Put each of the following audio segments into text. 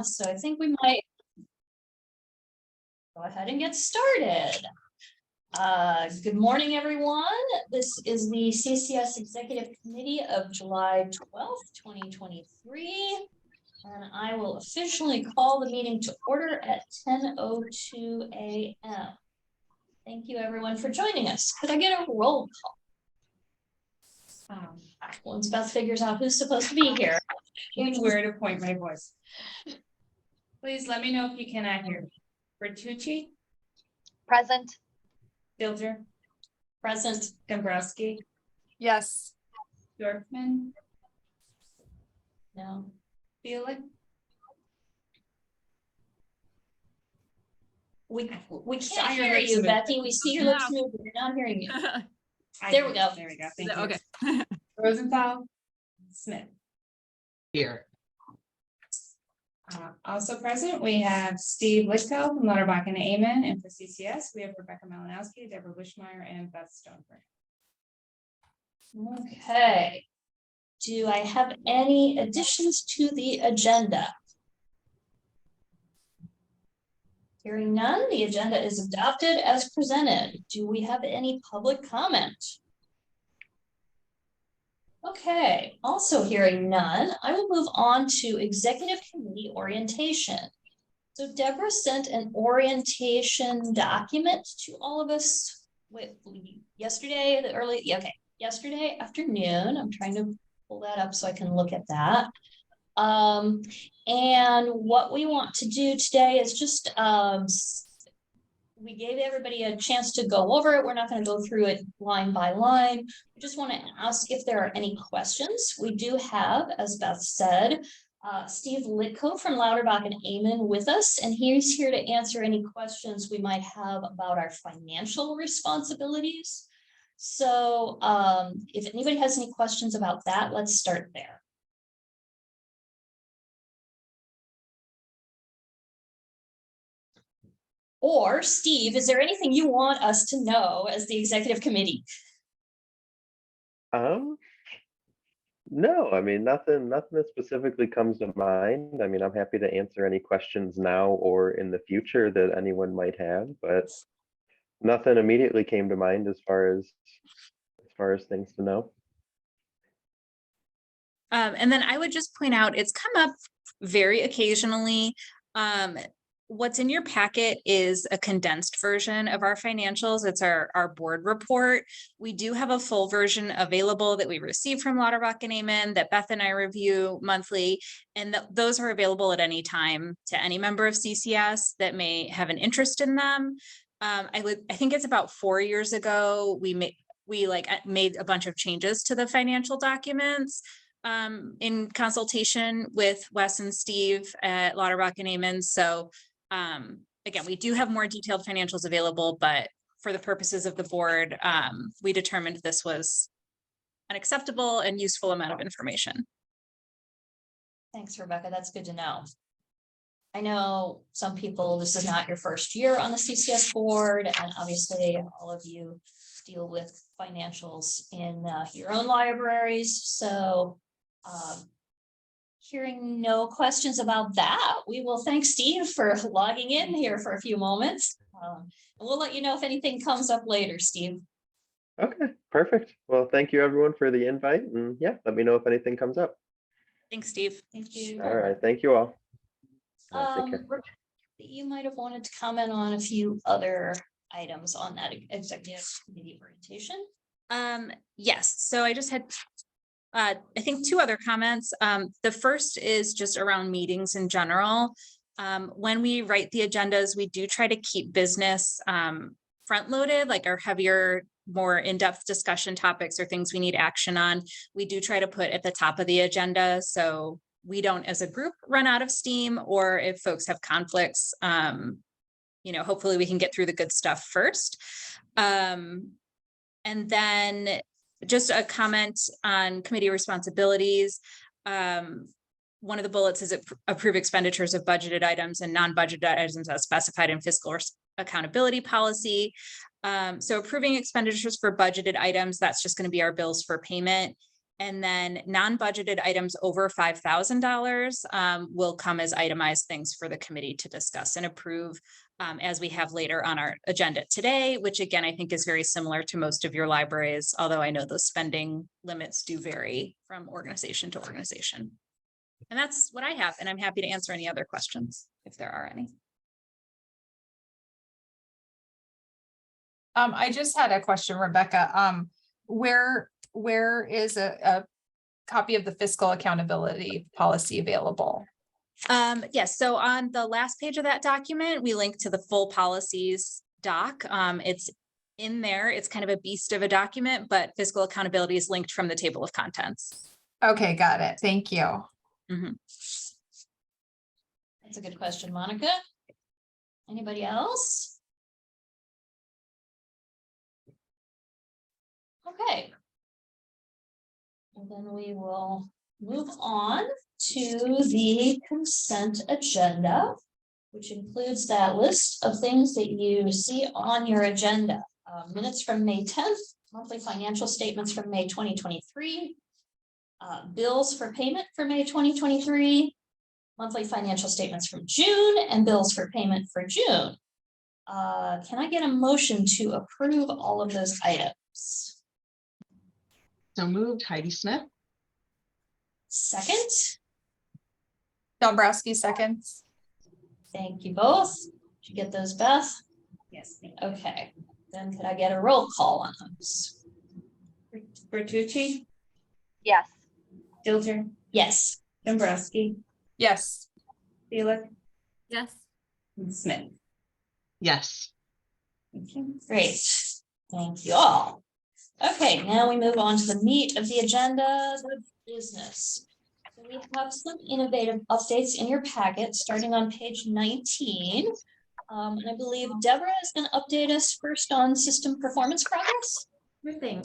So I think we might go ahead and get started. Good morning, everyone. This is the CCS Executive Committee of July 12th, 2023. And I will officially call the meeting to order at 10:02 a.m. Thank you, everyone, for joining us. Could I get a roll call? Once Beth figures out who's supposed to be here. Change where to point my voice. Please let me know if you cannot hear me. Bertucci, Present. Filter, Present. Dombrowski, Yes. Dorfman, No. Felix. We can't Saw your hear lips you, move. Becky. We see your lips move, but we're not hearing you. There we go. There we go. Thank you. Okay. Rosenthal, Smith. Here. Also present, we have Steve Litko from Lauterbach and Amen, and for CCS, we have Rebecca Malinowski, Deborah Bushmeyer, and Beth Stoneford. Okay. Do I have any additions to the agenda? Hearing none, the agenda is adopted as presented. Do we have any public comment? Okay, also hearing none, I will move on to executive committee orientation. So Deborah sent an orientation document to all of us yesterday afternoon. I'm trying to pull that up so I can look at that. And what we want to do today is just we gave everybody a chance to go over it. We're not going to go through it line by line. We just want to ask if there are any questions. We do have, as Beth said, Steve Litko from Lauterbach and Amen with us, and he's here to answer any questions we might have about our financial responsibilities. So if anybody has any questions about that, let's start there. Or Steve, is there anything you want us to know as the executive committee? No, I mean, nothing that specifically comes to mind. I mean, I'm happy to answer any questions now or in the future that anyone might have, but nothing immediately came to mind as far as things to know. And then I would just point out, it's come up very occasionally. What's in your packet is a condensed version of our financials. It's our board report. We do have a full version available that we receive from Lauterbach and Amen that Beth and I review monthly. And those are available at any time to any member of CCS that may have an interest in them. I think it's about 4 years ago, we made a bunch of changes to the financial documents in consultation with Wes and Steve at Lauterbach and Amen. So again, we do have more detailed financials available, but for the purposes of the board, we determined this was an acceptable and useful amount of information. Thanks, Rebecca. That's good to know. I know some people, this is not your first year on the CCS board, and obviously all of you deal with financials in your own libraries. So hearing no questions about that, we will thank Steve for logging in here for a few moments. And we'll let you know if anything comes up later, Steve. Okay, perfect. Well, thank you everyone for the invite, and yeah, let me know if anything comes up. Thanks, Steve. Thank you. All right, thank you all. Take care. You might have wanted to comment on a few other items on that executive committee orientation. Yes, so I just had I think 2 other comments. The first is just around meetings in general. When we write the agendas, we do try to keep business front loaded, like our heavier, more in-depth discussion topics or things we need action on. We do try to put at the top of the agenda, so we don't as a group run out of steam, or if folks have conflicts, hopefully we can get through the good stuff first. And then just a comment on committee responsibilities. One of the bullets is approve expenditures of budgeted items and non-budgeted items as specified in fiscal accountability policy. So approving expenditures for budgeted items, that's just going to be our bills for payment. And then non-budgeted items over $5,000 will come as itemized things for the committee to discuss and approve as we have later on our agenda today, which again, I think is very similar to most of your libraries, although I know those spending limits do vary from organization to organization. And that's what I have, and I'm happy to answer any other questions if there are any. I just had a question, Rebecca. Where is a copy of the fiscal accountability policy available? Yes, so on the last page of that document, we link to the full policies doc. It's in there. It's kind of a beast of a document, but fiscal accountability is linked from the table of contents. Okay, got it. Thank you. Mhm. That's a good question, Monica. Anybody else? Okay. And then we will move on to the consent agenda, which includes that list of things that you see on your agenda. Minutes from May 10th, monthly financial statements from May 2023, bills for payment for May 2023, monthly financial statements from June, and bills for payment for June. Can I get a motion to approve all of those items? So moved, Heidi Smith. Second, Dombrowski seconds. thank you both. Did you get those, Beth? Yes. Okay, then could I get a roll call on those? Bertucci, Yes. Dilger, Yes. Dombrowski, Yes. Felix, Yes. and Smith. Yes. Okay, great. Thank you all. Okay, now we move on to the meat of the agenda, the business. So we have some innovative updates in your packet, starting on page 19. And I believe Deborah is going to update us first on system performance progress. Sure thing.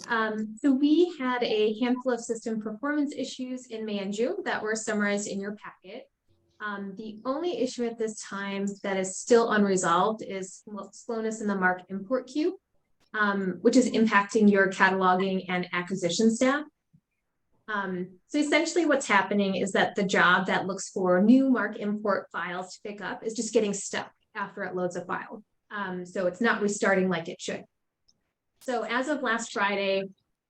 So we had a handful of system performance issues in May and June that were summarized in your packet. The only issue at this time that is still unresolved is slowness in the MARC import queue, which is impacting your cataloging and acquisition staff. So essentially what's happening is that the job that looks for new MARC import files to pick up is just getting stuck after it loads a file. So it's not restarting like it should. So as of last Friday,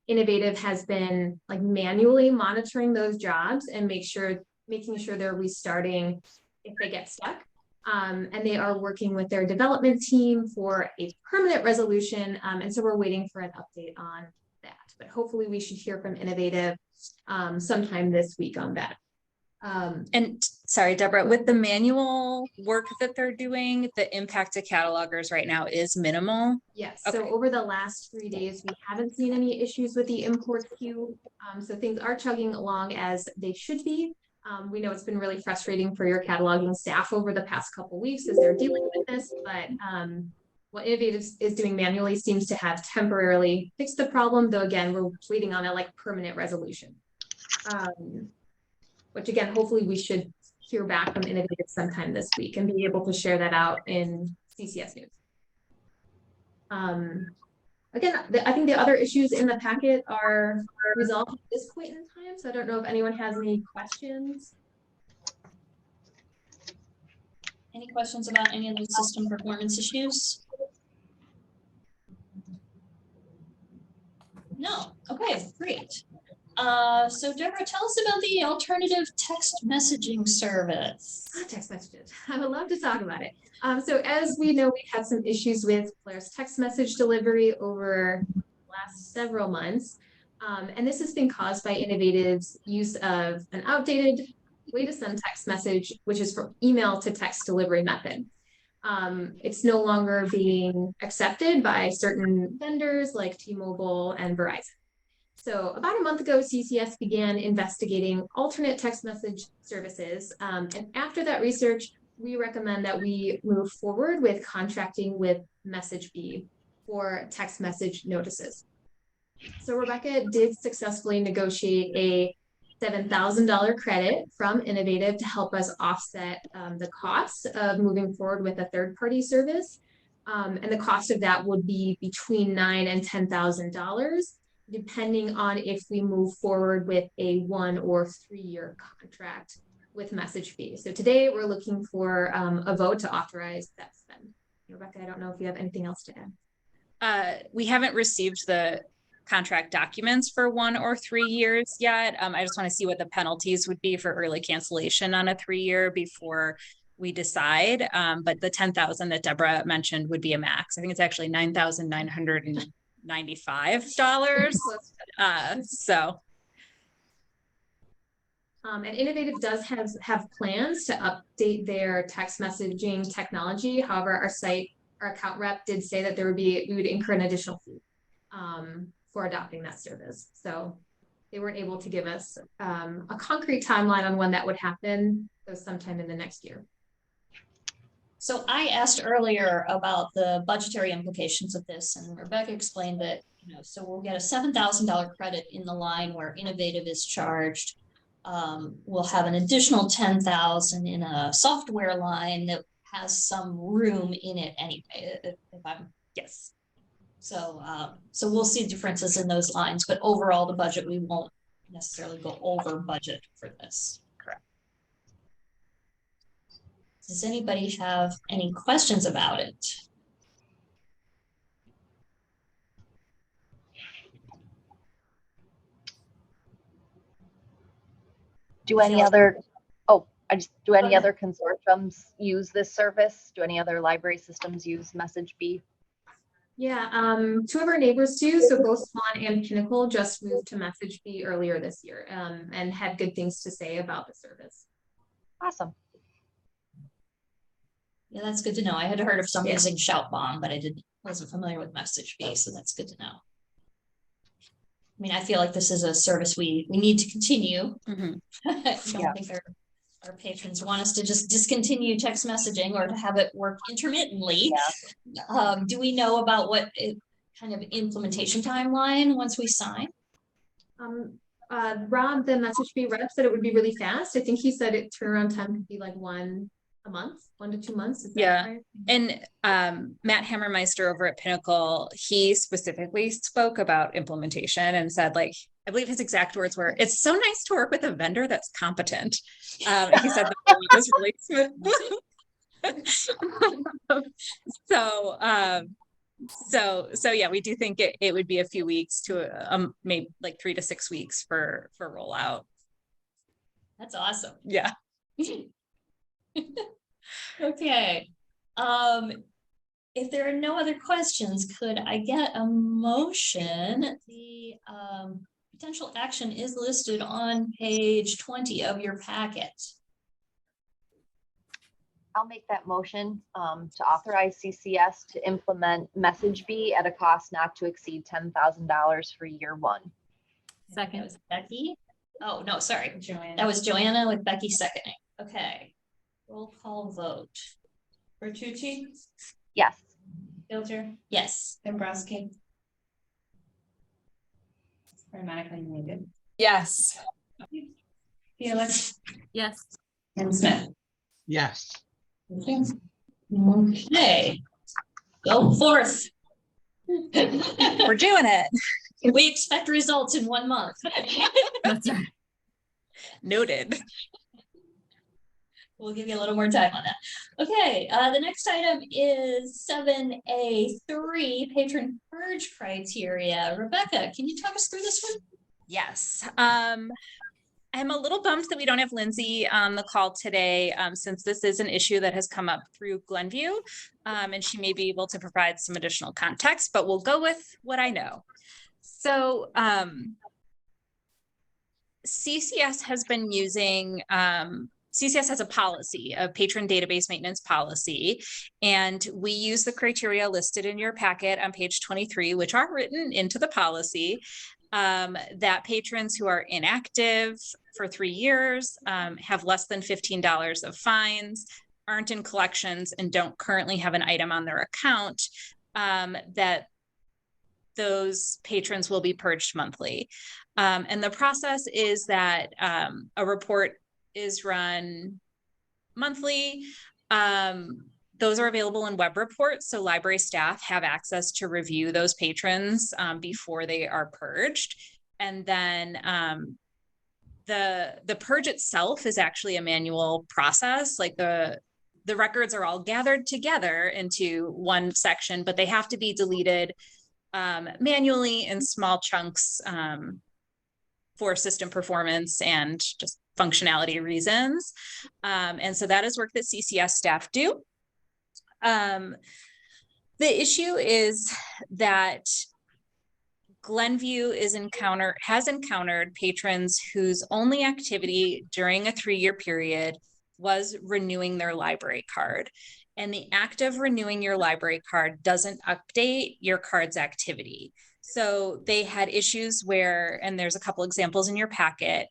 Innovative has been like manually monitoring those jobs and making sure they're restarting if they get stuck. And they are working with their development team for a permanent resolution. And so we're waiting for an update on that. But hopefully we should hear from Innovative sometime this week on that. And sorry, Deborah, with the manual work that they're doing, the impact to catalogers right now is minimal. Yes, Okay. so over the last 3 days, we haven't seen any issues with the import queue. So things are chugging along as they should be. We know it's been really frustrating for your cataloging staff over the past couple weeks as they're dealing with this, but what Innovative is doing manually seems to have temporarily fixed the problem, though again, we're waiting on a like permanent resolution. Which again, hopefully we should hear back from Innovative sometime this week and be able to share that out in CCS News. Again, I think the other issues in the packet are resolved at this point in time, so I don't know if anyone has any questions. Any questions about any of the system performance issues? No, okay, great. So Deborah, tell us about the alternative text messaging service. Text messages. I would love to talk about it. So as we know, we've had some issues with Polaris text message delivery over the last several months. And this has been caused by Innovative's use of an outdated way to send text message, which is from email to text delivery method. It's no longer being accepted by certain vendors like T-Mobile and Verizon. So about a month ago, CCS began investigating alternate text message services. And after that research, we recommend that we move forward with contracting with MessageBee for text message notices. So Rebecca did successfully negotiate a $7,000 credit from Innovative to help us offset the cost of moving forward with a third-party service. And the cost of that would be between $9,000 and $10,000. depending on if we move forward with a 1 or 3-year contract with message fee. So today we're looking for a vote to authorize that spend. Rebecca, I don't know if you have anything else to add. We haven't received the contract documents for 1 or 3 years yet. I just want to see what the penalties would be for early cancellation on a 3-year before we decide. But the 10,000 that Deborah mentioned would be a max. I think it's actually $9,995. So. And Innovative does have plans to update their text messaging technology. However, our account rep did say that we would incur an additional fee for adopting that service. So they weren't able to give us a concrete timeline on when that would happen, so sometime in the next year. So I asked earlier about the budgetary implications of this, and Rebecca explained that, so we'll get a $7,000 credit in the line where Innovative is charged. We'll have an additional 10,000 in a software line that has some room in it anyway, if I'm, yes. So we'll see differences in those lines, but overall the budget, we won't necessarily go over budget for this. Correct. Does anybody have any questions about it? Do any other ahead. other consortiums use this service? Do any other library systems use MessageBee? Yeah, 2 of our neighbors do. So both Swan and Pinnacle just moved to MessageBee earlier this year and had good things to say about the service. Awesome. Yeah, that's good to know. I had heard of some using Shoutbomb, but wasn't familiar with MessageBee, so that's good to know. I mean, I feel like this is a service we need to continue. Mm-hmm. I don't think our patrons want us to just discontinue text messaging or to have it work intermittently. Yeah. Do we know about what kind of implementation timeline once we sign? Rob, the MessageBee rep, said it would be really fast. I think he said it turnaround time could be like 1 to 2 months. Is that right? And Matt Hammermeister over at Pinnacle, he specifically spoke about implementation and said, like, I believe his exact words were, "It's so nice to work with a vendor that's competent." He said the work was really smooth. So yeah, we do think it would be a few weeks to maybe like 3 to 6 weeks for rollout. That's awesome. Yeah. Okay. If there are no other questions, could I get a motion? The potential action is listed on page 20 of your packet. I'll make that motion to authorize CCS to implement MessageBee at a cost not to exceed $10,000 for year 1. Second. That was Becky. Oh, no, sorry. Joanna. That was Joanna with Becky seconding. Okay. Roll call vote. Bertucci, Yes. Filter, Yes. Dombrowski. Monica, you muted. Yes. Felix Yes. and Smith. Yes. Okay. Go forth. We're doing it. We expect results in 1 month. That's right. Noted. We'll give you a little more time on that. Okay, the next item is 7A3, patron purge criteria. Rebecca, can you talk us through this one? Yes. I'm a little bummed that we don't have Lindsay on the call today, since this is an issue that has come up through Glenview, and she may be able to provide some additional context, but we'll go with what I know. So CCS has been using, CCS has a policy, a patron database maintenance policy, and we use the criteria listed in your packet on page 23, which are written into the policy, that patrons who are inactive for 3 years, have less than $15 of fines, aren't in collections, and don't currently have an item on their account, that those patrons will be purged monthly. And the process is that a report is run monthly. those are available in web reports, so library staff have access to review those patrons before they are purged. And then the purge itself is actually a manual process. Like the records are all gathered together into one section, but they have to be deleted manually in small chunks for system performance and just functionality reasons. And so that is work that CCS staff do. The issue is that Glenview has encountered patrons whose only activity during a 3-year period was renewing their library card. And the act of renewing your library card doesn't update your card's activity. So they had issues where, and there's a couple examples in your packet,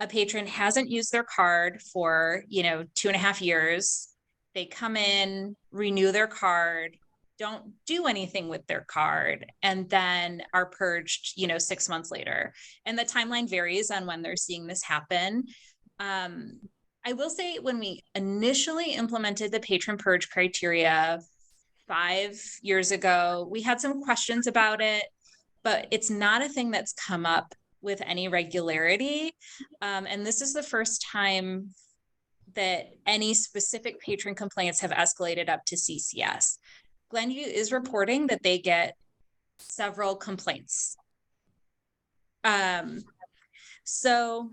a patron hasn't used their card for, 2.5 years. They come in, renew their card, don't do anything with their card, and then are purged, 6 months later. And the timeline varies on when they're seeing this happen. I will say when we initially implemented the patron purge criteria 5 years ago, we had some questions about it, but it's not a thing that's come up with any regularity. And this is the first time that any specific patron complaints have escalated up to CCS. Glenview is reporting that they get several complaints. So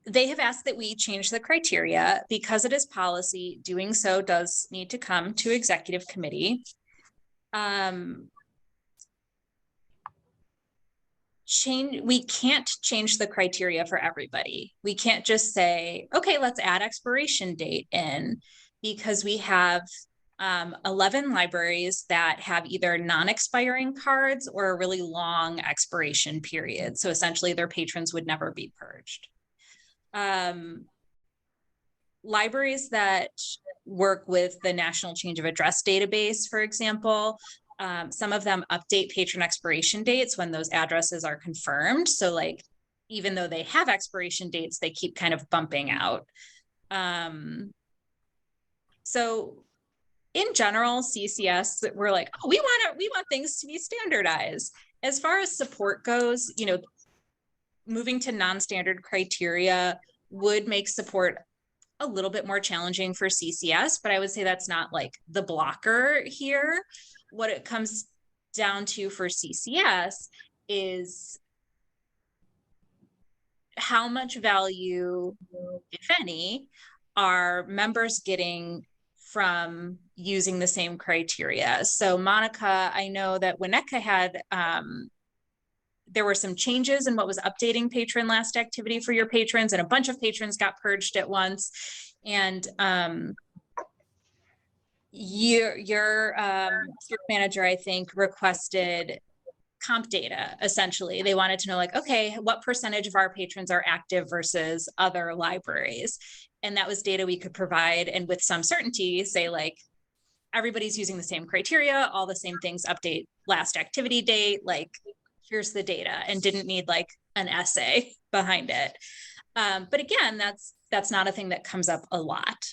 they have asked that we change the criteria. Because it is policy, doing so does need to come to executive committee. We can't change the criteria for everybody. We can't just say, okay, let's add expiration date in, because we have 11 libraries that have either non-expiring cards or a really long expiration period. So essentially their patrons would never be purged. Libraries that work with the National Change of Address database, for example, some of them update patron expiration dates when those addresses are confirmed. So like, even though they have expiration dates, they keep kind of bumping out. So in general, CCS, we're like, oh, we want things to be standardized. As far as support goes, moving to non-standard criteria would make support a little bit more challenging for CCS, but I would say that's not like the blocker here. What it comes down to for CCS is how much value, if any, are members getting from using the same criteria. So Monica, I know that Winnetka had, there were some changes in what was updating patron last activity for your patrons, and a bunch of patrons got purged at once. And your manager, I think, requested comp data. Essentially, they wanted to know, like, okay, what percentage of our patrons are active versus other libraries? And that was data we could provide, and with some certainty say, like, everybody's using the same criteria, all the same things, update last activity date, like, here's the data, and didn't need like an essay behind it. But again, that's not a thing that comes up a lot.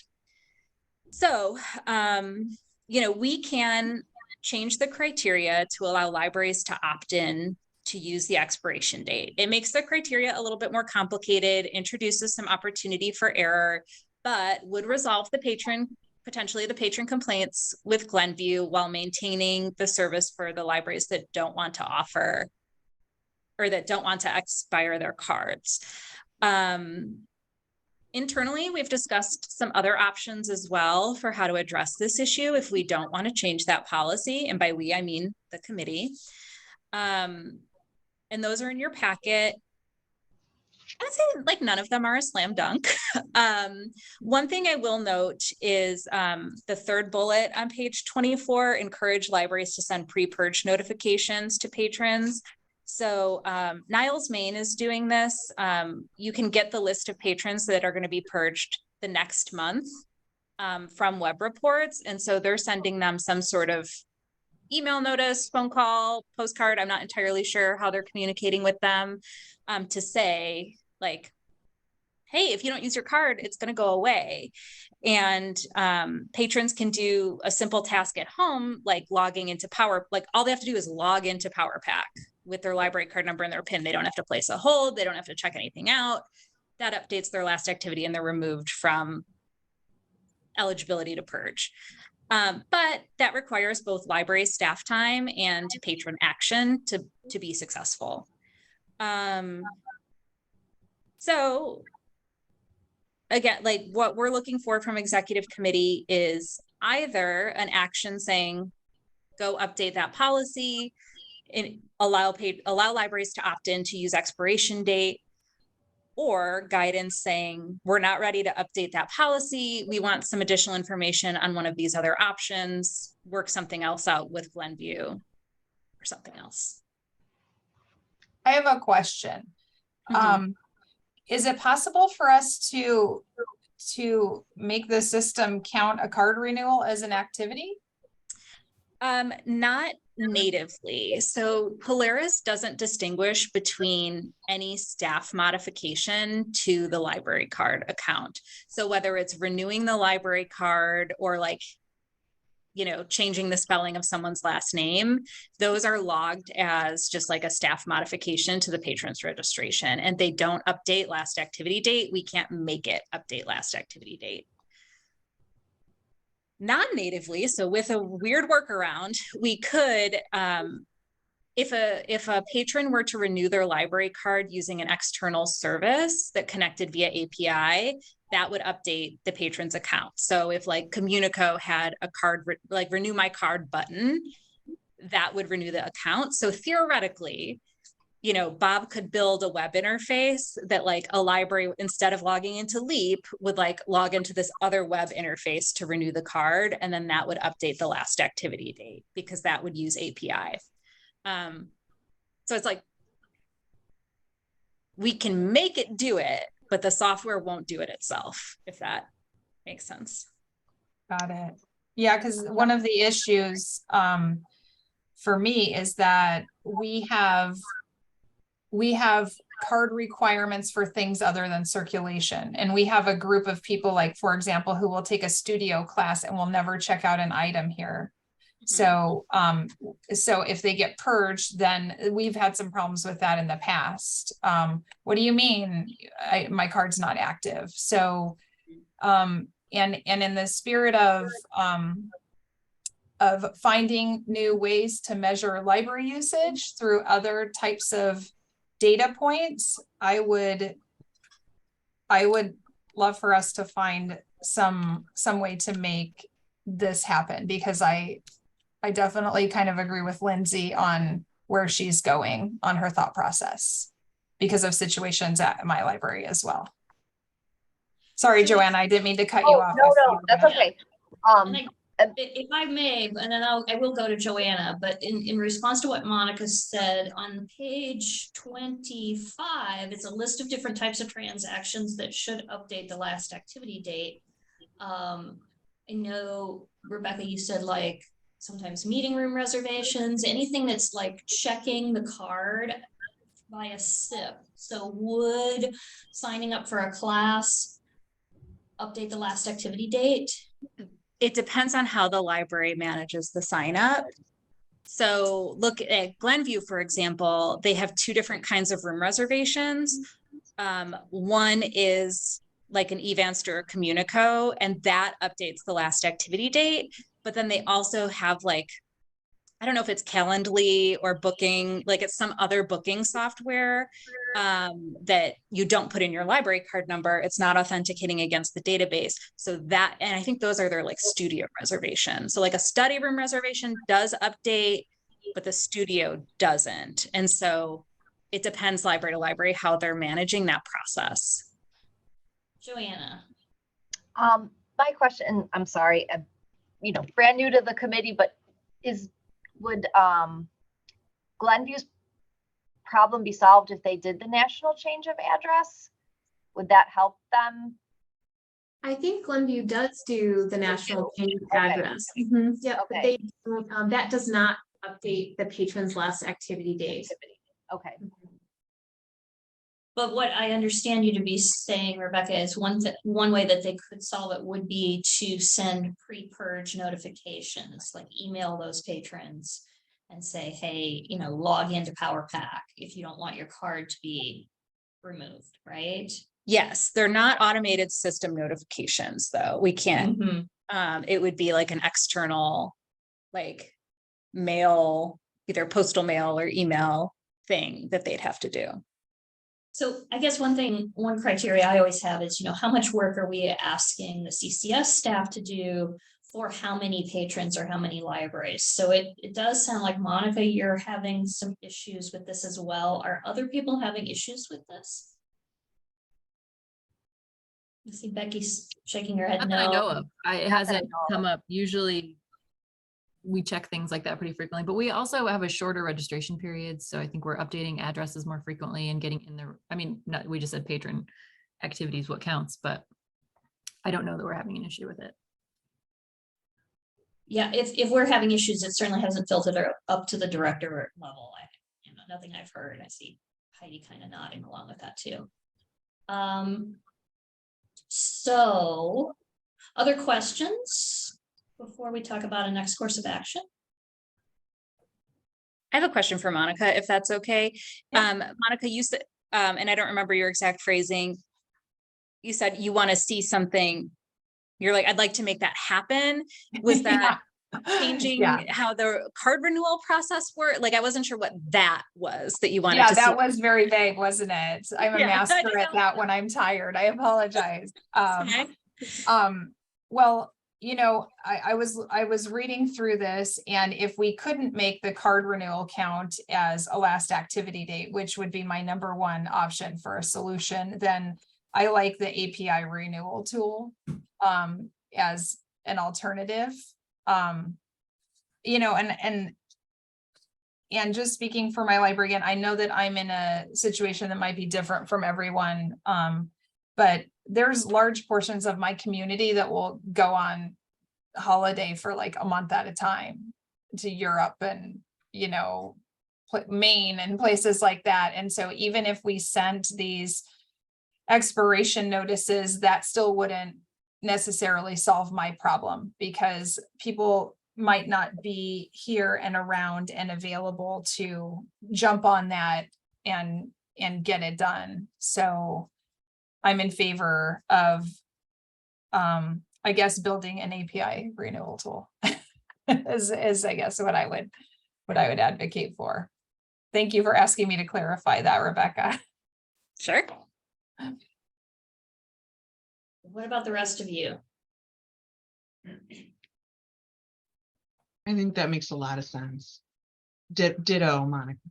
So, we can change the criteria to allow libraries to opt in to use the expiration date. It makes the criteria a little bit more complicated, introduces some opportunity for error, but would resolve potentially the patron complaints with Glenview while maintaining the service for the libraries that don't want to offer or that don't want to expire their cards. Internally, we've discussed some other options as well for how to address this issue if we don't want to change that policy. And by we, I mean the committee. And those are in your packet. I'd say like none of them are a slam dunk. One thing I will note is the third bullet on page 24, encourage libraries to send pre-purge notifications to patrons. So Niles Maine is doing this. You can get the list of patrons that are going to be purged the next month from web reports. And so they're sending them some sort of email notice, phone call, postcard. I'm not entirely sure how they're communicating with them to say, like, hey, if you don't use your card, it's going to go away. And patrons can do a simple task at home, like logging into like all they have to do is log into PowerPack with their library card number and their PIN. They don't have to place a hold. They don't have to check anything out. That updates their last activity and they're removed from eligibility to purge. But that requires both library staff time and patron action to be successful. So again, like what we're looking for from executive committee is either an action saying, go update that policy and allow libraries to opt in to use expiration date, or guidance saying, we're not ready to update that policy. We want some additional information on one of these other options, work something else out with Glenview or something else. I have a question. Mhm. Is it possible for us to make the system count a card renewal as an activity? Not natively. So Polaris doesn't distinguish between any staff modification to the library card account. So whether it's renewing the library card or like, you know, changing the spelling of someone's last name, those are logged as just like a staff modification to the patron's registration, and they don't update last activity date. We can't make it update last activity date. Non-natively, so with a weird workaround, we could, if a patron were to renew their library card using an external service that connected via API, that would update the patron's account. So if like Communico had a card, like renew my card button, that would renew the account. So theoretically, you know, Bob could build a web interface that like a library, instead of logging into Leap, would like log into this other web interface to renew the card. And then that would update the last activity date because that would use API. So it's like, we can make it do it, but the software won't do it itself, if that makes sense. Got it. Yeah, because one of the issues for me is that we have card requirements for things other than circulation. And we have a group of people, like, for example, who will take a studio class and will never check out an item here. So, so if they get purged, then we've had some problems with that in the past. What do you mean? My card's not active. So, and in the spirit of finding new ways to measure library usage through other types of data points, I would love for us to find some way to make this happen, because I definitely kind of agree with Lindsay on where she's going on her thought process because of situations at my library as well. Sorry, Joanna, I didn't mean to cut you off. No, that's okay. If I may, and then I will go to Joanna, but in response to what Monica said, on page 25, it's a list of different types of transactions that should update the last activity date. I know, Rebecca, you said like sometimes meeting room reservations, anything that's like checking the card via SIP. So would signing up for a class update the last activity date? It depends on how the library manages the sign up. So look at Glenview, for example, they have two different kinds of room reservations. One is like an Evanster or Communico, and that updates the last activity date. But then they also have like, I don't know if it's Calendly or Booking, like it's some other booking software that you don't put in your library card number. It's not authenticating against the database. So that, and I think those are their like studio reservations. So like a study room reservation does update, but the studio doesn't. And so it depends library to library how they're managing that process. Joanna. My question, I'm sorry, I'm, brand new to the committee, but would Glenview's problem be solved if they did the national change of address? Would that help them? I think Glenview does do the national change of Okay. address. Mhm, yep, but Okay. that does not update the patron's last activity date. Okay. But what I understand you to be saying, Rebecca, is one way that they could solve it would be to send pre-purge notifications, like email those patrons and say, hey, you know, log into PowerPack if you don't want your card to be removed, right? Yes, they're not automated system notifications, though. We can't, it would be like an external, like mail, either postal mail or email thing that they'd have to do. So I guess one criteria I always have is, you know, how much work are we asking the CCS staff to do for how many patrons or how many libraries? So it does sound like, Monica, you're having some issues with this as well. Are other people having issues with this? I see Becky's shaking her head Not that I know no. of. It Not that I hasn't know come up. Usually we check things like that pretty frequently, but we also have a shorter registration period. So I think we're updating addresses more frequently and getting in there. I mean, we just said patron activities, what counts, but I don't know that we're having an issue with it. Yeah, if we're having issues, it certainly hasn't filtered up to the director level. You know, nothing I've heard. I see Heidi kind of nodding along with that too. So, other questions before we talk about a next course of action? I have a question for Monica, if that's okay. Monica, you said, and I don't remember your exact phrasing. You said you want to see something. You're like, I'd like to make that happen. Was that changing how the card renewal process worked? Like, I wasn't sure what that was that you wanted to see. That was very vague, wasn't it? I'm a master at that when I'm tired. I apologize. Well, you know, I was reading through this, and if we couldn't make the card renewal count as a last activity date, which would be my number one option for a solution, then I like the API renewal tool as an alternative. You know, and just speaking for my librarian, I know that I'm in a situation that might be different from everyone. But there's large portions of my community that will go on holiday for like a month at a time to Europe and, you know, Maine and places like that. And so even if we sent these expiration notices, that still wouldn't necessarily solve my problem, because people might not be here and around and available to jump on that and get it done. So I'm in favor of, I guess, building an API renewal tool is I guess what I would advocate for. Thank you for asking me to clarify that, Rebecca. Sure. What about the rest of you? I think that makes a lot of sense. Ditto, Monica.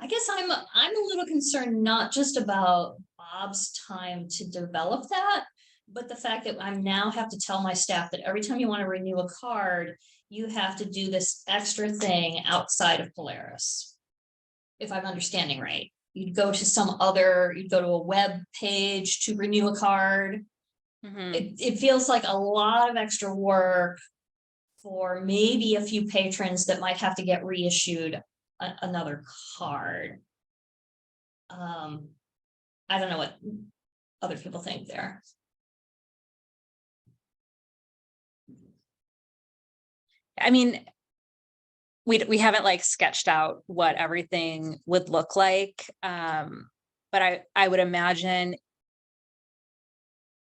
I guess I'm a little concerned, not just about Bob's time to develop that, but the fact that I now have to tell my staff that every time you want to renew a card, you have to do this extra thing outside of Polaris. If I'm understanding right, you'd go to a web page to renew a card. It feels like a lot of extra work for maybe a few patrons that might have to get reissued another card. I don't know what other people think there. I mean, we haven't like sketched out what everything would look like. But I would imagine,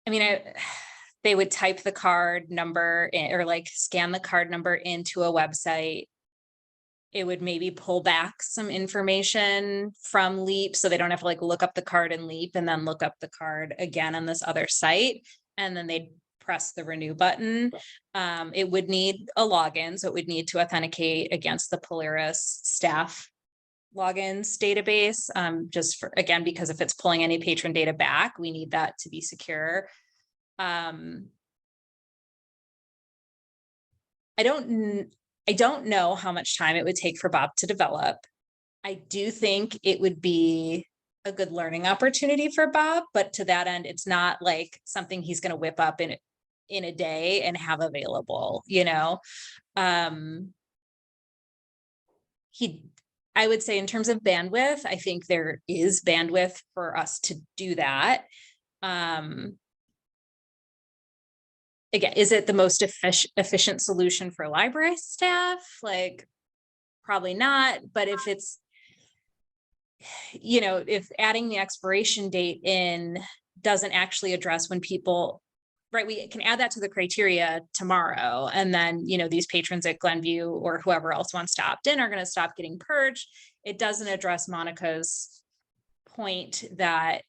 I mean, they would type the card number or like scan the card number into a website. It would maybe pull back some information from Leap, so they don't have to like look up the card in Leap and then look up the card again on this other site. And then they'd press the renew button. It would need a login, so it would need to authenticate against the Polaris staff logins database. Just for, again, because if it's pulling any patron data back, we need that to be secure. I don't know how much time it would take for Bob to develop. I do think it would be a good learning opportunity for Bob, but to that end, it's not like something he's going to whip up in a day and have available, you know. I would say in terms of bandwidth, I think there is bandwidth for us to do that. Again, is it the most efficient solution for library staff? Like, probably not, but if it's, you know, if adding the expiration date in doesn't actually address when people, right, we can add that to the criteria tomorrow. And then, you know, these patrons at Glenview or whoever else wants to opt in are going to stop getting purged. It doesn't address Monica's point that,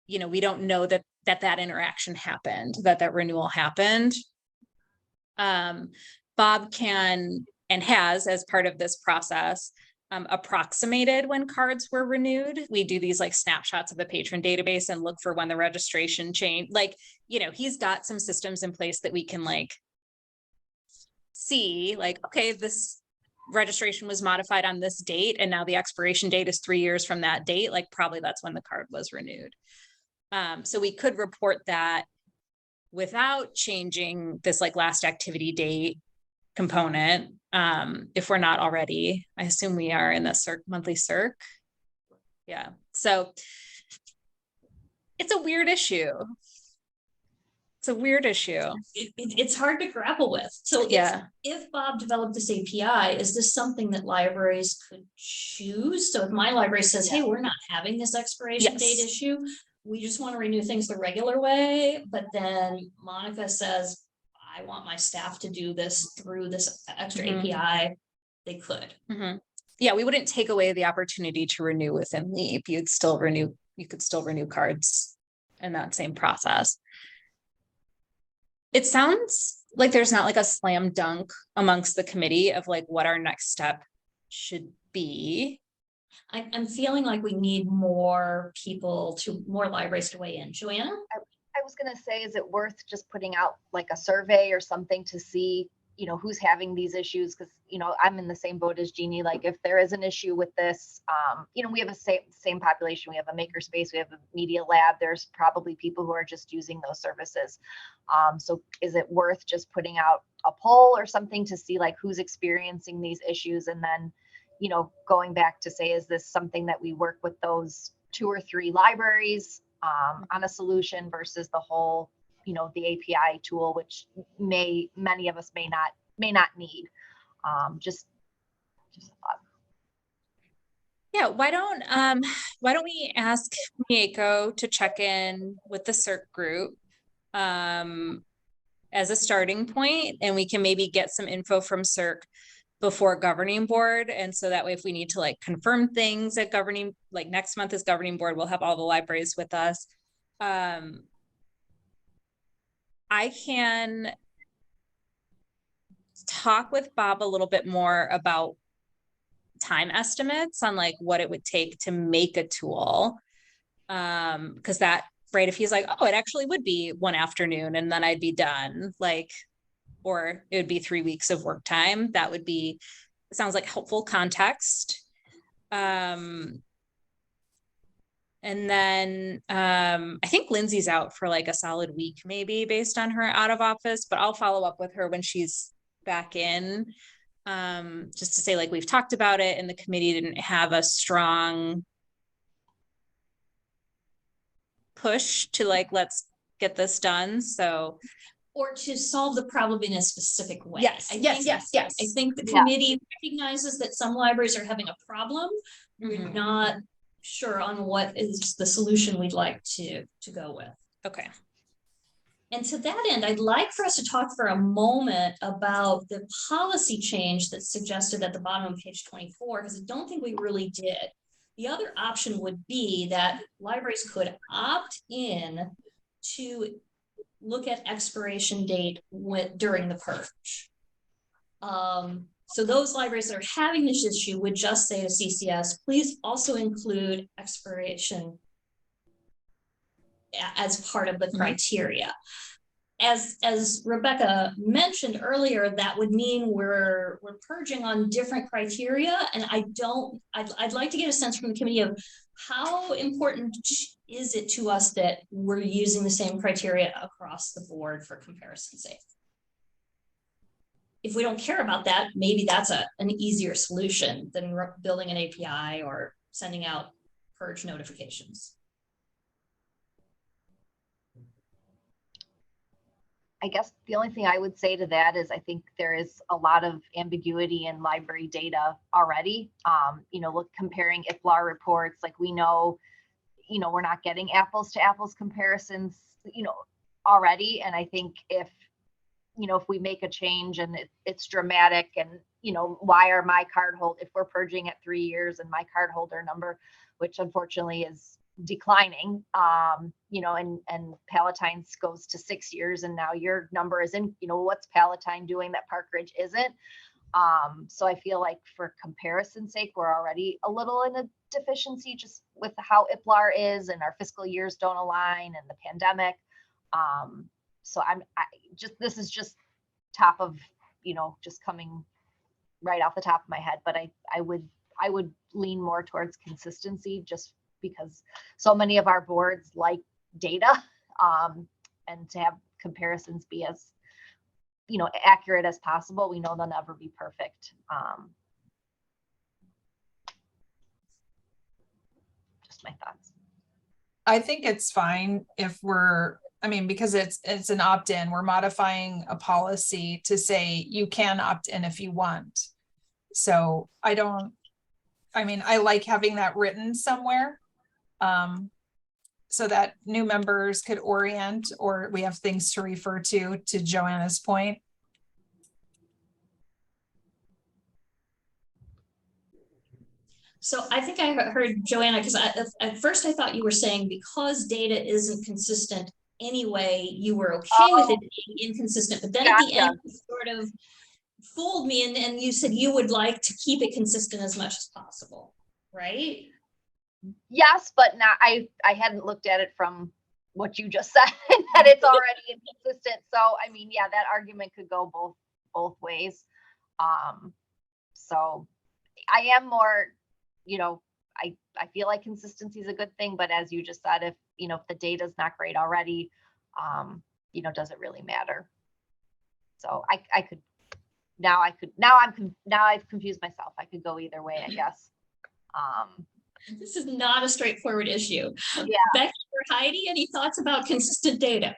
you know, we don't know that that interaction happened, that renewal happened. Bob can and has, as part of this process, approximated when cards were renewed. We do these like snapshots of the patron database and look for when the registration changed. Like, you know, he's got some systems in place that we can like see, like, okay, this registration was modified on this date and now the expiration date is 3 years from that date. Like, probably that's when the card was renewed. So we could report that without changing this like last activity date component, if we're not already. I assume we are in the monthly circ. Yeah, so it's a weird issue. It's a weird issue. It's hard to grapple with. So Yeah. if Bob developed this API, is this something that libraries could choose? So if my library says, hey, we're not having this expiration date Yes. issue, we just want to renew things the regular way, but then Monica says, I want my staff to do this through this extra API, they could. Yeah, we wouldn't take away the opportunity to renew within Leap. You could still renew cards in that same process. It sounds like there's not like a slam dunk amongst the committee of like what our next step should be. I'm feeling like we need more libraries to weigh in. Joanna? I was gonna say, is it worth just putting out like a survey or something to see, you know, who's having these issues? Because, you know, I'm in the same boat as Jeannie. Like, if there is an issue with this, you know, we have a same population. We have a makerspace, we have a media lab. There's probably people who are just using those services. So is it worth just putting out a poll or something to see like who's experiencing these issues? And then, you know, going back to say, is this something that we work with those 2 or 3 libraries on a solution versus the whole, you know, the API tool, which many of us may not need. Just a thought. Yeah, why don't we ask Mieko to check in with the CERC group as a starting point, and we can maybe get some info from CERC before governing board. And so that way, if we need to like confirm things at governing, like next month is governing board, we'll have all the libraries with us. I can talk with Bob a little bit more about time estimates on like what it would take to make a tool. Because that, right, if he's like, oh, it actually would be one afternoon and then I'd be done, like, or it would be 3 weeks of work time. That would be, it sounds like helpful context. And then I think Lindsay's out for like a solid week, maybe based on her out of office, but I'll follow up with her when she's back in, just to say like, we've talked about it and the committee didn't have a strong push to like, let's get this done. So or to solve the problem in a specific way. Yes, yes. I think the committee recognizes that some libraries are having a problem. We're not sure on what is the solution we'd like to go with. Okay. And to that end, I'd like for us to talk for a moment about the policy change that's suggested at the bottom of page 24, because I don't think we really did. The other option would be that libraries could opt in to look at expiration date during the purge. So those libraries that are having this issue would just say to CCS, please also include expiration as part of the criteria. As Rebecca mentioned earlier, that would mean we're purging on different criteria, and I'd like to get a sense from the committee of how important is it to us that we're using the same criteria across the board for comparison's sake. if we don't care about that, maybe that's an easier solution than building an API or sending out purge notifications. I guess the only thing I would say to that is I think there is a lot of ambiguity in library data already. Look, comparing IPLAR reports, like we know, we're not getting apples to apples comparisons, already. And I think if we make a change and it's dramatic and, why are my cardholder, if we're purging at 3 years and my cardholder number, which unfortunately is declining, and Palatine's goes to 6 years and now your number is in, what's Palatine doing that Park Ridge isn't? So I feel like for comparison's sake, we're already a little in a deficiency just with how IPLAR is and our fiscal years don't align and the pandemic. So this is just top of, just coming right off the top of my head, but I would lean more towards consistency just because so many of our boards like data, and to have comparisons be as, accurate as possible. We know they'll never be perfect. Just my thoughts. I think it's fine if because it's an opt-in, we're modifying a policy to say you can opt in if you want. So I like having that written somewhere, so that new members could orient, or we have things to refer to Joanna's point. So I think I heard Joanna, because at first I thought you were saying because data isn't consistent anyway, you were okay with it being inconsistent, but then at the end, you sort of fooled me and you said you would like to keep it consistent as much as possible, right? Yes, but not, I hadn't looked at it from what you just said, that it's already inconsistent. So, yeah, that argument could go both ways. So I am more, I feel like consistency is a good thing, but as you just said, if the data is not great already, does it really matter? So now I've confused myself. I could go either way, I guess. This is not a straightforward issue. Yeah. Becky or Heidi, any thoughts about consistent data?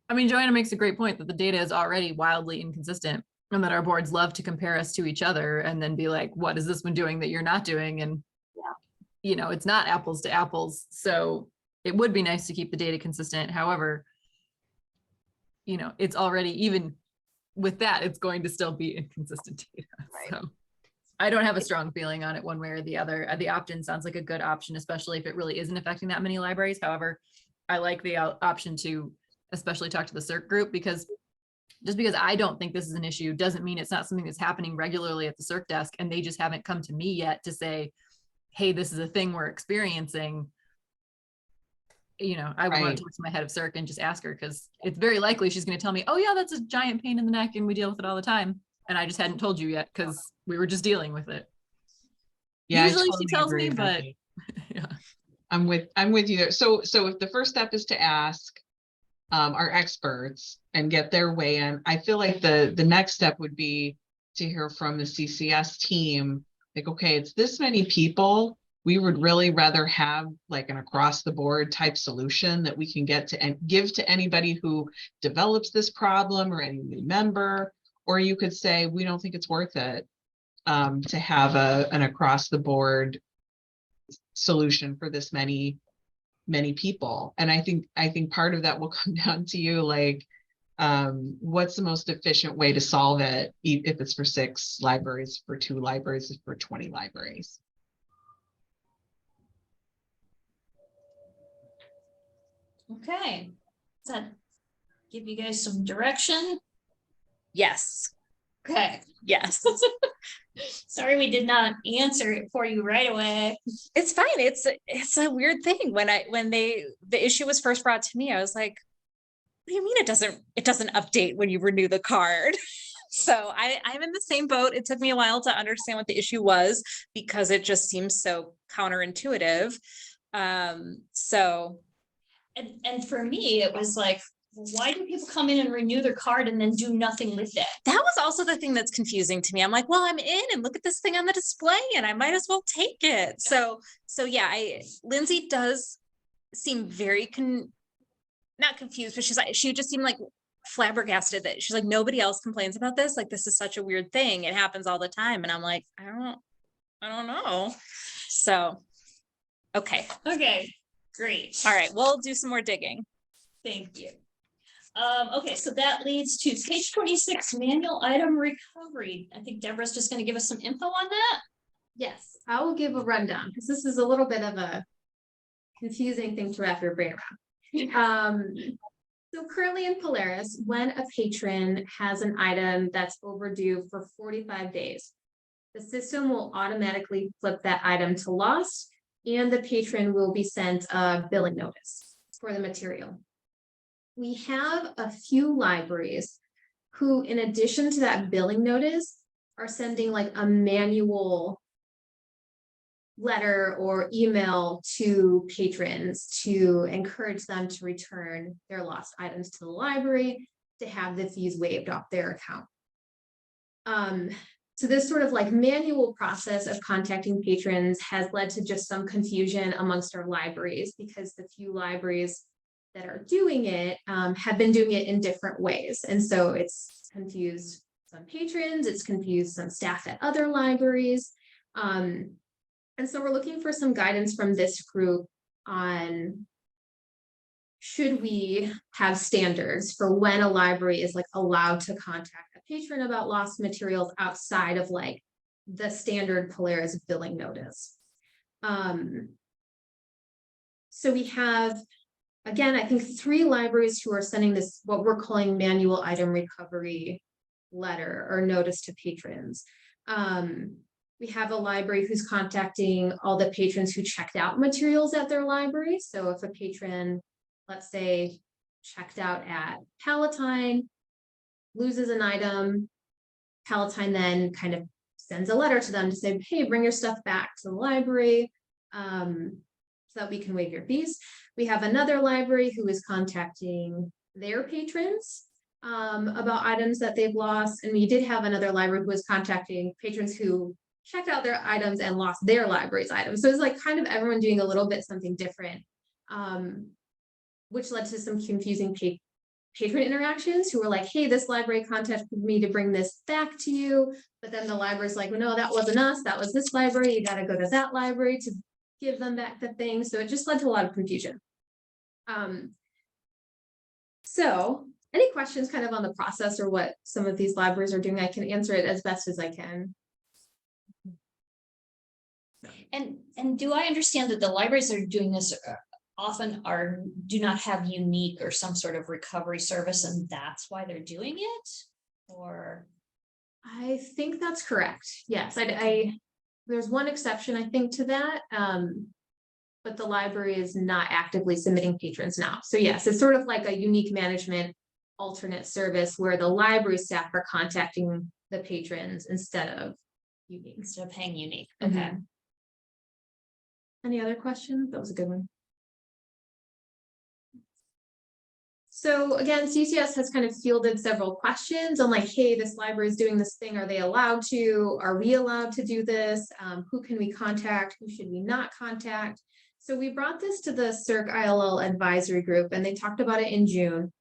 Joanna makes a great point that the data is already wildly inconsistent and that our boards love to compare us to each other and then be like, what has this one doing that you're not doing? And, it's not apples to apples. So it would be nice to keep the data consistent. However, it's already, even with that, it's going to still be inconsistent data. Right. So I don't have a strong feeling on it one way or the other. The opt-in sounds like a good option, especially if it really isn't affecting that many libraries. However, I like the option to especially talk to the CERC group, because just because I don't think this is an issue doesn't mean it's not something that's happening regularly at the CERC desk, and they just haven't come to me yet to say, hey, this is a thing we're experiencing. I would want to talk to my head of CERC and just ask her, because it's very likely she's going to tell me, oh yeah, that's a giant pain in the neck and we deal with it all the time. And I just hadn't told you yet because we were just dealing with it. Yeah, Usually she tells me, but yeah. I'm with you there. So if the first step is to ask our experts and get their weigh in, I feel like the next step would be to hear from the CCS team, like, okay, it's this many people. We would really rather have like an across the board type solution that we can get to and give to anybody who develops this problem or any new member. Or you could say, we don't think it's worth it to have an across the board solution for this many people. And I think part of that will come down to you, like, what's the most efficient way to solve it, if it's for 6 libraries, for 2 libraries, for 20 libraries. Okay, does that give you guys some direction? Yes. Okay. Yes. Sorry we did not answer it for you right away. It's fine. It's a weird thing. When the issue was first brought to me, I was like, what do you mean it doesn't update when you renew the card? So I'm in the same boat. It took me a while to understand what the issue was because it just seems so counterintuitive. And for me, it was like, why do people come in and renew their card and then do nothing with it? That was also the thing that's confusing to me. I'm like, well, I'm in and look at this thing on the display and I might as well take it. So yeah, Lindsay does seem very not confused, but she just seemed like flabbergasted that she's like, nobody else complains about this. Like, this is such a weird thing. It happens all the time. And I'm like, I don't know. So, okay. Okay, great. All right. We'll do some more digging. Thank you. Okay, so that leads to page 26, manual item recovery. I think Deborah's just gonna give us some info on that. Yes, I will give a rundown because this is a little bit of a confusing thing to wrap your brain around. So currently in Polaris, when a patron has an item that's overdue for 45 days, the system will automatically flip that item to lost, and the patron will be sent a billing notice for the material. We have a few libraries who, in addition to that billing notice, are sending like a manual letter or email to patrons to encourage them to return their lost items to the library to have the fees waived off their account. So this sort of like manual process of contacting patrons has led to just some confusion amongst our libraries, because the few libraries that are doing it have been doing it in different ways. And so it's confused some patrons, it's confused some staff at other libraries. And so we're looking for some guidance from this group on, should we have standards for when a library is like allowed to contact a patron about lost materials outside of like the standard Polaris billing notice. So we have, again, I think 3 libraries who are sending this, what we're calling manual item recovery letter or notice to patrons. We have a library who's contacting all the patrons who checked out materials at their library. So if a patron, let's say, checked out at Palatine, loses an item, Palatine then kind of sends a letter to them to say, hey, bring your stuff back to the library so that we can waive your fees. We have another library who is contacting their patrons about items that they've lost. And we did have another library who was contacting patrons who checked out their items and lost their library's items. So it's like kind of everyone doing a little bit something different, which led to some confusing patron interactions who were like, hey, this library contacted me to bring this back to you. But then the library's like, well, no, that wasn't us. That was this library. You got to go to that library to give them back the thing. So it just led to a lot of confusion. So any questions kind of on the process or what some of these libraries are doing? I can answer it as best as I can. And do I understand that the libraries that are doing this often do not have unique or some sort of recovery service, and that's why they're doing it? Or I think that's correct. Yes, there's one exception, I think, to that. But the library is not actively submitting patrons now. So yes, it's sort of like a unique management alternate service where the library staff are contacting the patrons instead of unique. Instead of paying unique. Okay. Mm-hmm. Any other questions? That was a good one. So again, CCS has kind of fielded several questions on like, hey, this library is doing this thing. Are they allowed to? Are we allowed to do this? Who can we contact? Who should we not contact? So we brought this to the CERC ILL advisory group, and they talked about it in June.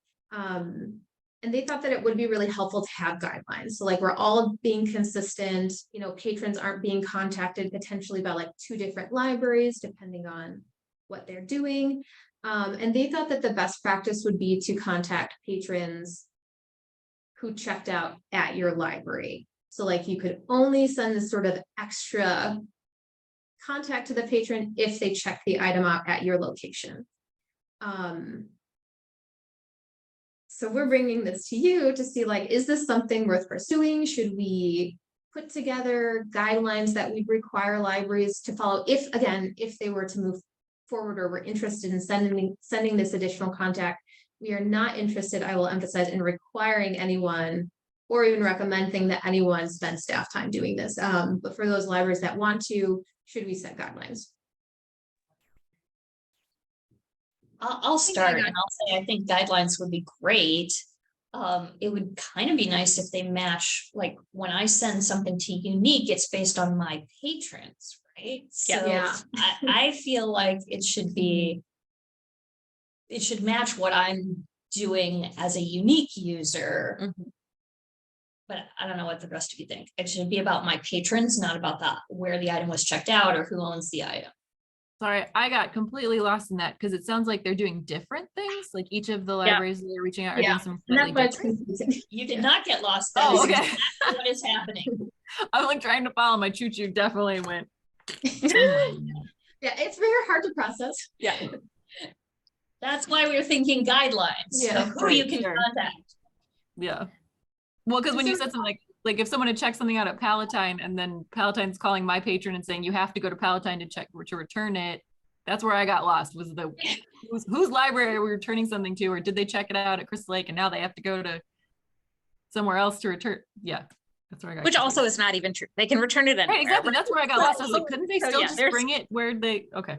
And they thought that it would be really helpful to have guidelines. So like we're all being consistent, you know, patrons aren't being contacted potentially by like 2 different libraries, depending on what they're doing. And they thought that the best practice would be to contact patrons who checked out at your library. So like you could only send this sort of extra contact to the patron if they check the item out at your location. So we're bringing this to you to see like, is this something worth pursuing? Should we put together guidelines that we require libraries to follow if they were to move forward or were interested in sending this additional contact? We are not interested, I will emphasize, in requiring anyone or even recommending that anyone spend staff time doing this. But for those libraries that want to, should we set guidelines? I'll start and I'll say, I think guidelines would be great. It would kind of be nice if they match, like, when I send something to Unique, it's based on my patrons, right? So Yeah. I feel like it should match what I'm doing as a Unique user. Mhm. But I don't know what the rest of you think. It should be about my patrons, not about where the item was checked out or who owns the item. Sorry, I got completely lost in that because it sounds like they're doing different things. Like each of the libraries that they're reaching out are Yeah, doing some And slightly that's why it's different. confusing. You did not get lost. That Oh, is okay. exactly what is happening. I'm like trying to follow my choo-choo. Definitely went. Yeah, it's very hard to process. Yeah. That's why we're thinking guidelines. Yeah. Of who you Right, can sure. contact. Yeah. Well, because when you said something like if someone had checked something out at Palatine and then Palatine's calling my patron and saying you have to go to Palatine to return it, that's where I got lost. Was the whose library are we returning something to, or did they check it out at Crystal Lake and now they have to go to somewhere else to return? Yeah, that's where I got. Which confused. also is not even true. They can return it anywhere. Right, exactly. That's where I got lost. I was like, couldn't they So, still yeah, just there's- bring it where they? Okay.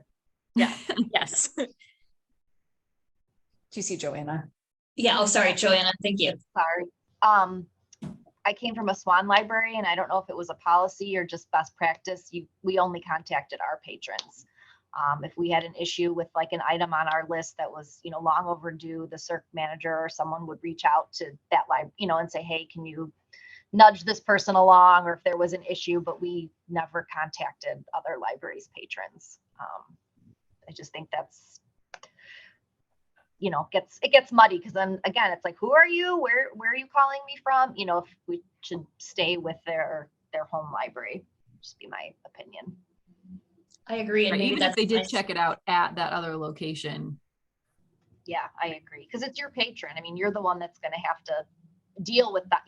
Yeah. Yes. Do you see Joanna? Yeah, oh, sorry, Joanna, thank you. Sorry. I came from a Swan library and I don't know if it was a policy or just best practice. We only contacted our patrons. If we had an issue with like an item on our list that was, long overdue, the CERC manager or someone would reach out to that and say, hey, can you nudge this person along? Or if there was an issue, but we never contacted other libraries' patrons. I just think that's, it gets muddy because then again, it's like, who are you? Where are you calling me from? If we should stay with their home library, just be my opinion. I agree. And Right, maybe even if that's they did nice. check it out at that other location. Yeah, I agree. Because it's your patron. I mean, you're the one that's going to have to deal with that,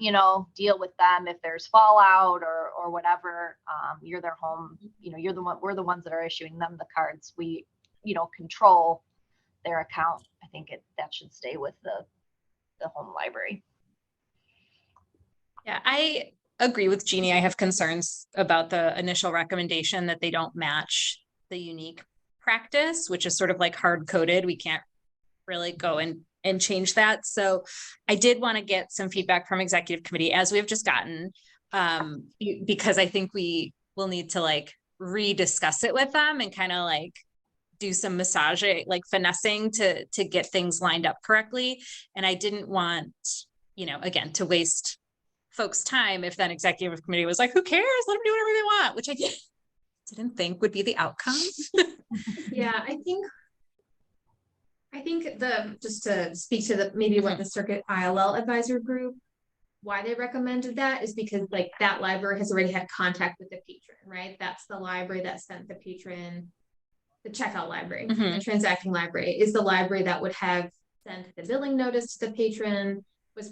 deal with them if there's fallout or whatever. You're their home, we're the ones that are issuing them the cards. We, control their account. I think that should stay with the home library. Yeah, I agree with Jeannie. I have concerns about the initial recommendation that they don't match the Unique practice, which is sort of like hard coded. We can't really go and change that. So I did want to get some feedback from executive committee as we've just gotten, because I think we will need to like rediscuss it with them and kind of like do some massaging, like finessing to get things lined up correctly. And I didn't want, again, to waste folks' time if then executive committee was like, who cares? Let them do whatever they want, which I didn't think would be the outcome. Yeah, I think just to speak to maybe what the Circuit ILL advisory group, why they recommended that is because like that library has already had contact with the patron, right? That's the library that sent the patron, the checkout library, the transacting library is the library that would have sent the billing notice to the patron, was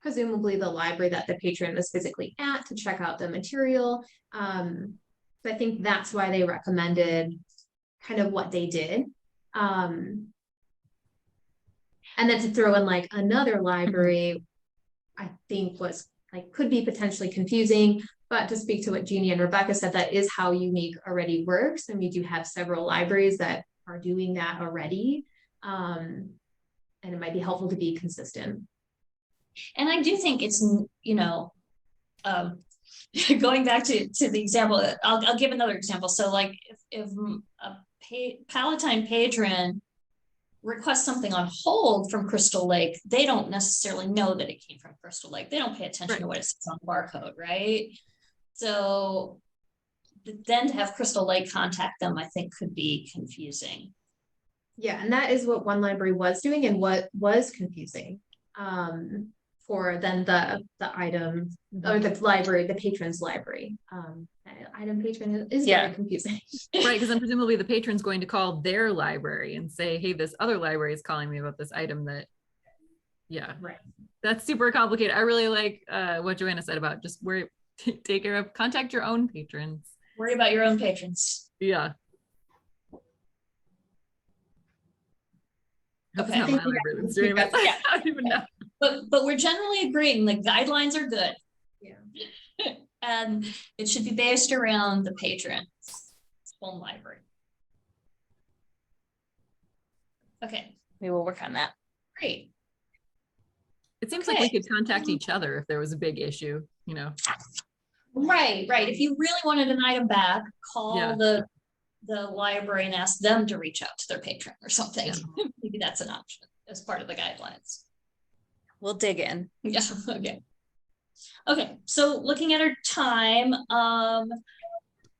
presumably the library that the patron was physically at to check out the material. So I think that's why they recommended kind of what they did. And then to throw in like another library, I think was like, could be potentially confusing, but to speak to what Jeannie and Rebecca said, that is how Unique already works. And we do have several libraries that are doing that already. And it might be helpful to be consistent. And I do think it's, going back to the example, I'll give another example. So like if a Palatine patron requests something on hold from Crystal Lake, they don't necessarily know that it came from Crystal Lake. They don't pay attention to what it says on the barcode, right? So then to have Crystal Lake contact them, I think could be confusing. Yeah, and that is what one library was doing and what was confusing. For then the item or the library, the patron's library. Item patron is very confusing. Right, because then presumably the patron's going to call their library and say, hey, this other library is calling me about this item that, Right. That's super complicated. I really like what Joanna said about just take care of, contact your own patrons. Worry about your own patrons. Yeah. That's Okay. not my library that's doing this. Yeah. I don't even know. But we're generally agreeing the guidelines are good. Yeah. And it should be based around the patron's home library. Okay, We will work on that. great. It seems like we Okay. could contact each other if there was a big issue, you know? Right. If you really wanted an item back, Yeah. call the library and ask them to reach out to their patron or something. Yeah. Maybe that's an option as part of the guidelines. We'll dig in. Yeah, okay. Okay, so looking at our time,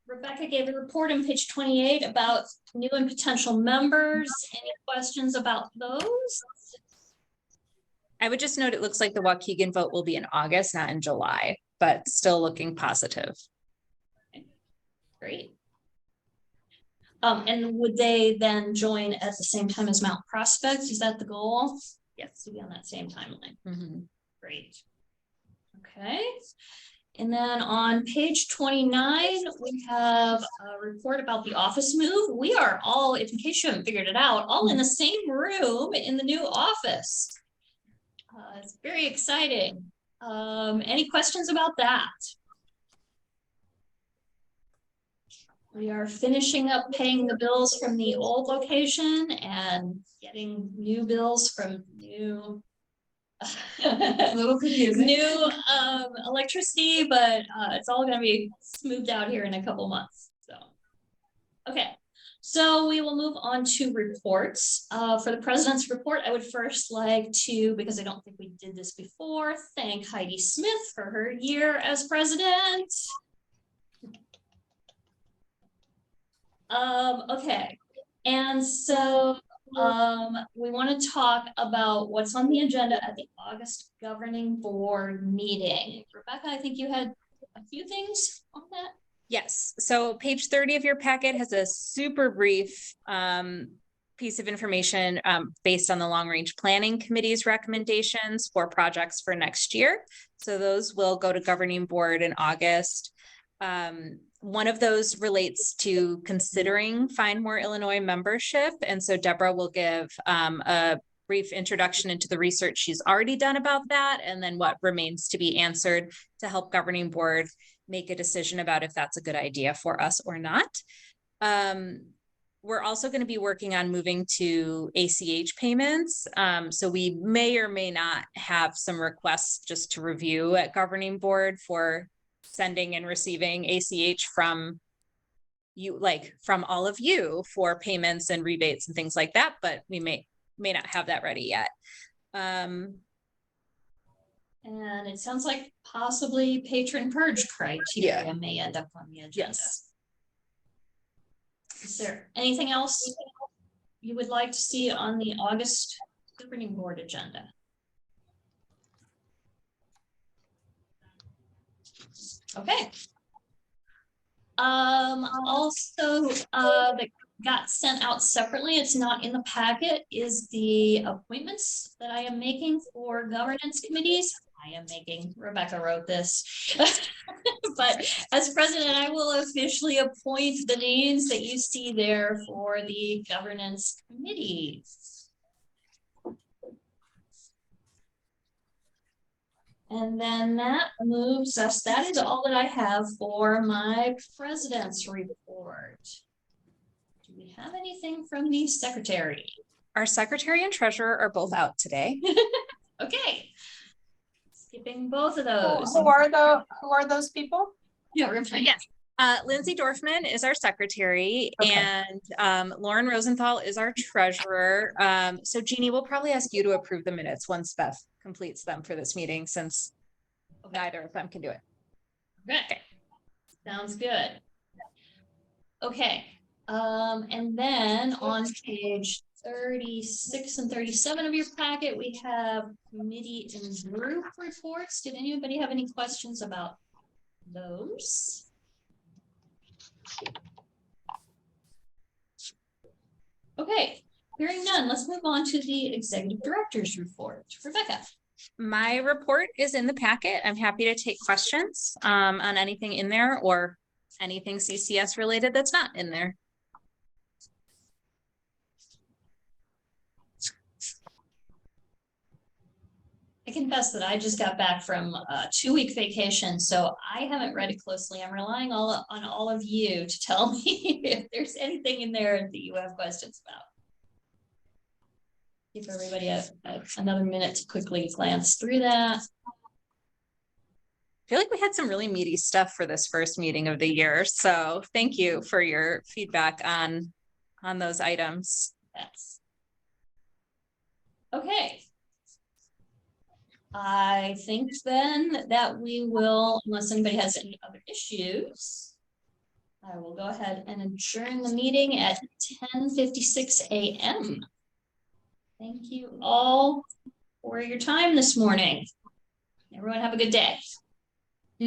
Rebecca gave a report on page 28 about new and potential members. Any questions about those? I would just note, it looks like the Waukegan vote will be in August, not in July, but still looking positive. Great. And would they then join at the same time as Mount Prospect? Is that the goal? Yes, to be on that same timeline. Great. Okay. And then on page 29, we have a report about the office move. We are all, in case you haven't figured it out, all in the same room in the new office. It's very exciting. Any questions about that? We are finishing up paying the bills from the old location and getting new bills from new new electricity, but it's all going to be smoothed out here in a couple months. So, okay. So we will move on to reports. For the president's report, I would first like to, because I don't think we did this before, thank Heidi Smith for her year as president. Okay. And so we want to talk about what's on the agenda at the August governing board meeting. Rebecca, I think you had a few things on that. Yes, so page 30 of your packet has a super brief piece of information based on the Long Range Planning Committee's recommendations for projects for next year. So those will go to governing board in August. One of those relates to considering Find More Illinois membership. And so Deborah will give a brief introduction into the research she's already done about that, and then what remains to be answered to help governing board make a decision about if that's a good idea for us or not. We're also going to be working on moving to ACH payments. So we may or may not have some requests just to review at governing board for sending and receiving ACH from you, like from all of you, for payments and rebates and things like that, but we may not have that ready yet. And it sounds like possibly patron purge criteria may end up on the agenda. Yes. Is there anything else you would like to see on the August governing board agenda? Okay. Also, that got sent out separately, it's not in the packet, is the appointments that I am making for governance committees. Rebecca wrote this. But as president, I will officially appoint the names that you see there for the governance committees. And then that moves us, that is all that I have for my president's report. Do we have anything from the secretary? Our secretary and treasurer are both out today. Okay. Skipping both of those. Who are those people? Yeah, Yes. Lindsay Dorfman is our secretary, Okay. and Lauren Rosenthal is our treasurer. So Jeannie, we'll probably ask you to approve the minutes once Beth completes them for this meeting, since neither of them can do it. Okay. Sounds good. Okay. And then on page 36 and 37 of your packet, we have committee and group reports. Did anybody have any questions about those? Okay, hearing none, let's move on to the executive director's report. Rebecca. My report is in the packet. I'm happy to take questions on anything in there or anything CCS related that's not in there. I confess that I just got back from a 2-week vacation, so I haven't read it closely. I'm relying on all of you to tell me if there's anything in there that you have questions about. Give everybody another minute to quickly glance through that. I feel like we had some really meaty stuff for this first meeting of the year. So thank you for your feedback on those items. Yes. Okay. I think then that we will, unless anybody has any other issues, I will go ahead and adjourn the meeting at 10:56 a.m. Thank you all for your time this morning. Everyone have a good day.